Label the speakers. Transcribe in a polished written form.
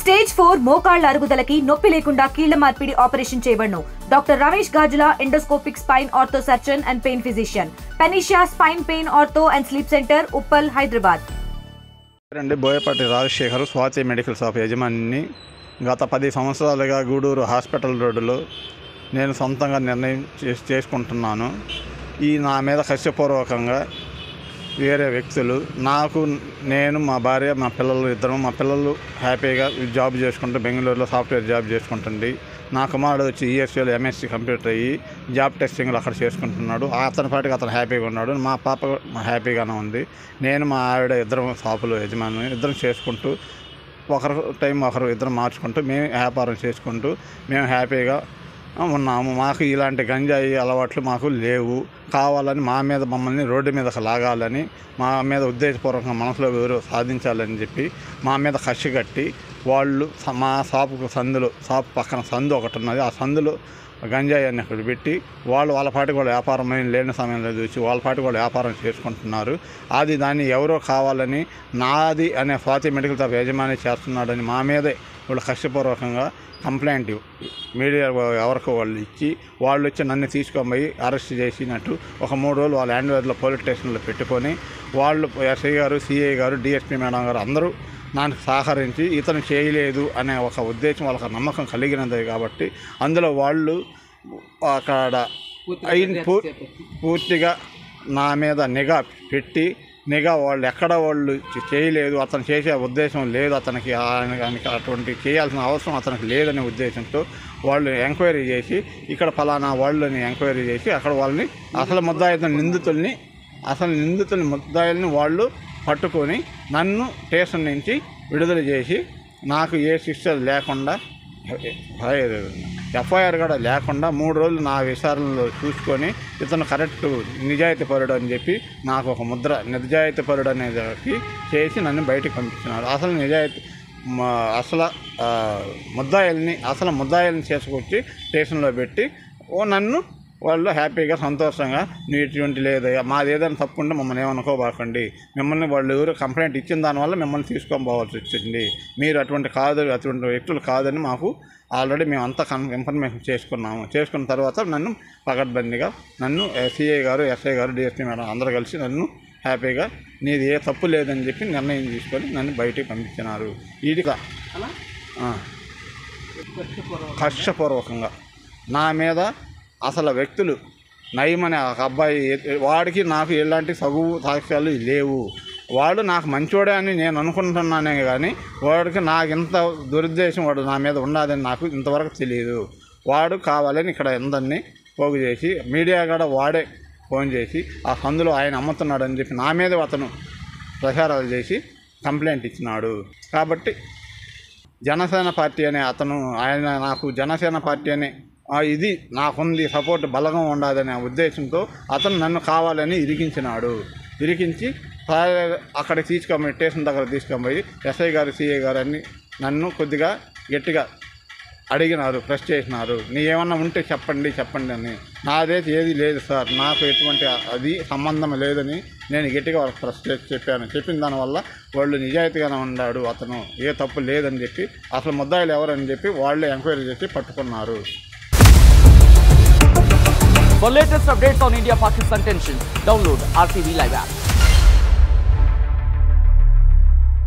Speaker 1: Stage 4 మోకాళ్ల అరుగుదలకి నొప్పి లేకుండా కీళ్ల మార్పిడి ఆపరేషన్ చేయబడును. Doctor Ramesh Gajula, endoscopic spine ortho surgeon and pain physician, panacea spine pain ortho and sleep centre, Uppal, Hyderabad.
Speaker 2: Boyapati Rajasekhar, Swathi medical shop యజమానిని. గత 10 సంవత్సరాలుగా గూడూరు హాస్పిటల్ రోడ్డులో నేను సొంతంగా నిర్ణయం చేసుకుంటున్నాను. ఈ నా మీద కష్టపూర్వకంగా వేరే వ్యక్తులు నేను మా భార్య మా పిల్లలు హ్యాపీగా జాబ్ చేసుకుంటూ బెంగళూరులో సాఫ్ట్వేర్ జాబ్ చేసుకుంటుంది. నా కుమారుడు వచ్చి ESCలో MSc కంప్యూటర్ అయ్యి జాబ్ టెస్టింగ్లో అక్కడ చేసుకుంటున్నాడు. అతని పాటికి అతను హ్యాపీగా ఉన్నాడు. మా పాప హ్యాపీగానే ఉంది. నేను మా ఆవిడ ఇద్దరం షాపులో యజమాని ఇద్దరం చేసుకుంటూ ఇద్దరం మార్చుకుంటూ మేము వ్యాపారం చేసుకుంటూ మేము హ్యాపీగా ఉన్నాము. మాకు ఇలాంటి గంజాయి అలవాట్లు మాకు లేవు. కావాలని మమ్మల్ని రోడ్డు మీదకి లాగాలని, మా మీద ఉద్దేశపూర్వకంగా మనసులో ఎవరు సాధించాలని చెప్పి మా మీద కసి కట్టి వాళ్ళు మా షాపు పక్కన సందు ఒకటి ఉన్నది. ఆ సందులో గంజాయి అని అక్కడ పెట్టి వాళ్ళ పాటికి వాళ్ళు వ్యాపారం లేని సమయంలో చూసి వాళ్ళ పాటికి వాళ్ళు వ్యాపారం చేసుకుంటున్నారు. దాన్ని ఎవరో కావాలని నాది అనే స్వాతి మెడికల్ షాప్ యజమాని చేస్తున్నాడని మా మీదే వాళ్ళు కష్టపూర్వకంగా కంప్లైంట్ మీడియా ఎవరికో వాళ్ళు వచ్చి నన్ను తీసుకొని అరెస్ట్ చేసినట్టు ఒక 3 రోజులు వాళ్ళ హ్యాండ్ఓవర్లో పోలీస్ స్టేషన్లో పెట్టుకొని వాళ్ళు SI గారు, CI గారు, DSP మేడం గారు అందరూ నాకు సహకరించి ఇతను చేయలేదు అనే ఒక ఉద్దేశం వాళ్ళకి నమ్మకం కలిగినది కాబట్టి అందులో వాళ్ళు అక్కడ పూర్తిగా నా మీద నిఘా పెట్టి వాళ్ళు చేయలేదు, అతను చేసే ఉద్దేశం లేదు, అతనికి అటువంటి చేయాల్సిన అవసరం అతనికి లేదనే ఉద్దేశంతో వాళ్ళు ఎంక్వైరీ చేసి ఇక్కడ ఫలానా వాళ్ళని ఎంక్వైరీ చేసి అక్కడ వాళ్ళని అసలు ముద్దాయిల్ని వాళ్ళు పట్టుకొని నన్ను స్టేషన్ నుంచి విడుదల చేసి నాకు ఏ శిక్ష లేకుండా FIR కూడా లేకుండా 3 రోజులు నా విచారణలో చూసుకొని ఇతను కరెక్ట్ నిజాయితీపరుడు అని చెప్పి నాకు ఒక ముద్ర నిజాయితీపరుడు అనేది చేసి నన్ను బయటకు పంపించినారు. ముద్దాయిల్ని చేసుకొచ్చి స్టేషన్లో పెట్టి నన్ను వాళ్ళు హ్యాపీగా సంతోషంగా నీ ఇటువంటి లేదయ్యా, మాది ఏదైనా తప్పు ఉంటే మమ్మల్ని ఏమనుకోబాకండి, మిమ్మల్ని వాళ్ళు ఎవరు కంప్లైంట్ ఇచ్చిన దానివల్ల మిమ్మల్ని తీసుకొని పోవాల్సి వచ్చింది, మీరు అటువంటి వ్యక్తులు కాదని మాకు ఆల్రెడీ మేము అంతా ఇన్ఫర్మేషన్ చేసుకున్న తర్వాత నన్ను పకడ్బందీగా CI గారు, SI గారు, DSP మేడం అందరూ కలిసి నన్ను హ్యాపీగా నీది ఏ తప్పు లేదని చెప్పి నిర్ణయం తీసుకొని నన్ను బయటికి పంపించినారు. ఇది కష్టపూర్వకంగా నా మీద అసలు వ్యక్తులు నయమనే ఒక అబ్బాయి వాడికి నాకు ఎలాంటి సాక్ష్యాలు లేవు. వాడు నాకు మంచోడే అని నేను అనుకుంటున్నానే కానీ వాడికి నాకు ఇంత దురుద్దేశం వాడు నా మీద ఉన్నదని నాకు ఇంతవరకు తెలియదు. వాడు కావాలని ఇక్కడ అందరినీ పోగు చేసి మీడియా కూడా వాడే ఫోన్ చేసి ఆ సందులో ఆయన అమ్ముతున్నాడని చెప్పి నా మీద అతను ప్రచారాలు చేసి కంప్లైంట్ ఇచ్చినాడు. కాబట్టి జనసేన పార్టీ అనే ఆయన నాకు జనసేన పార్టీ అనే ఇది నాకుంది సపోర్ట్ బలంగా ఉండాలనే ఉద్దేశంతో అతను నన్ను కావాలని ఇరికించి అక్కడ స్టేషన్ దగ్గర తీసుకొని SI గారు, CI గారు అన్ని నన్ను కొద్దిగా గట్టిగా అడిగినారు, ప్రెస్ చేసినారు. నీ ఏమన్నా ఉంటే చెప్పండి అని. నాదైతే ఏది లేదు సార్, నాకు ఎటువంటి సంబంధం లేదని నేను గట్టిగా వాళ్ళకి ప్రెస్ చేసి చెప్పిన దానివల్ల వాళ్ళు నిజాయితీగానే ఉన్నాడు, అతను ఏ తప్పు లేదని చెప్పి అసలు ముద్దాయిలు ఎవరని చెప్పి వాళ్ళు ఎంక్వైరీ చేసి పట్టుకున్నారు.
Speaker 3: For latest updates on India-Pakistan tensions, download RTV Live app.